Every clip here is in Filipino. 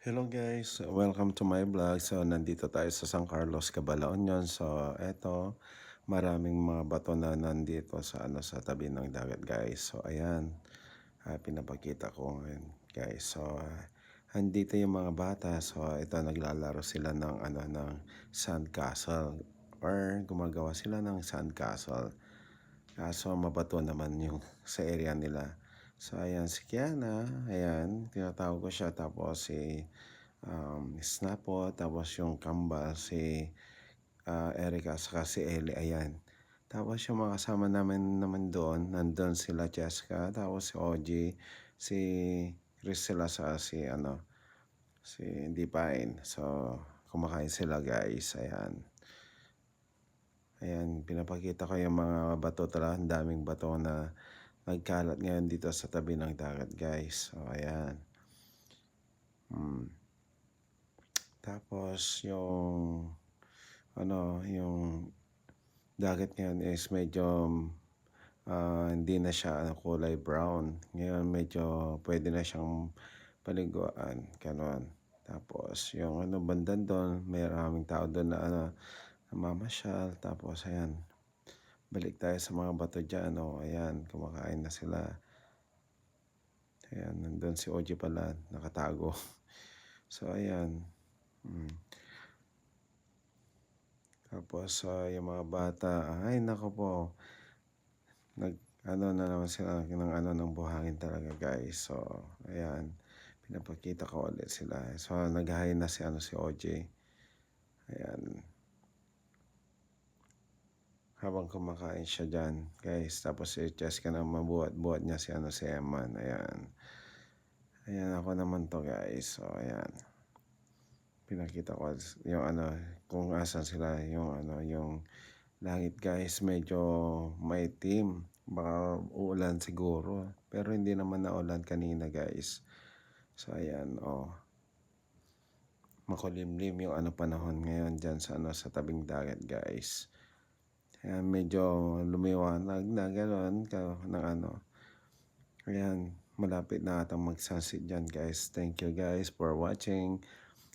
Hello guys, welcome to my vlog. So nandito tayo sa San Carlos, Cabalaon yun. So eto, maraming mga bato na nandito sa sa tabi ng dagat guys. So ayan, pinapakita ko ngayon guys. So andito yung mga bata. So ito naglalaro sila ng ng sand castle or gumagawa sila ng sand castle. Kaso mabato naman yung sa area nila. So ayan si Kiana, ayan, tinatawag ko siya, tapos si Snapo, tapos yung kambal si Erica, saka si Ellie, ayan. Tapos yung mga kasama namin naman doon, nandun sila Jessica, tapos si OG, si Crisela, sa si Dipain. So kumakain sila guys, ayan. Ayan, pinapakita ko yung mga bato talaga. Ang daming bato na nagkalat ngayon dito sa tabi ng dagat, guys. So, ayan. Tapos, yung dagat ngayon is medyo hindi na siya kulay brown. Ngayon, medyo pwede na siyang paliguan. Ganon. Tapos, yung bandan doon, may maraming tao doon na namamasyal. Tapos, ayan. Balik tayo sa mga bato dyan. Ayan, kumakain na sila. Ayan, nandun si OG pala, nakatago. So, ayan. Tapos, yung mga bata, ay, nako po. Na naman sila ng buhangin talaga, guys. So, ayan. Pinapakita ko ulit sila. So, nag-hi na si OJ. Ayan. Habang kumakain siya dyan, guys. Tapos si Jessica na mabuhat-buhat niya si Eman. Ayan. Ayan ako naman to, guys. So, ayan. Pinakita ko yung kung asan sila, yung langit, guys. Medyo maitim. Baka uulan siguro. Pero hindi naman naulan kanina, guys. So, ayan, makulimlim yung panahon ngayon dyan sa tabing dagat, guys. Ayan, medyo lumiwanag na gano'n Ayan, malapit na atang mag-sunset dyan, guys. Thank you, guys, for watching.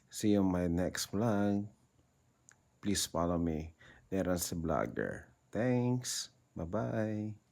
See you in my next vlog. Please follow me. There's a vlogger. Thanks. Bye-bye.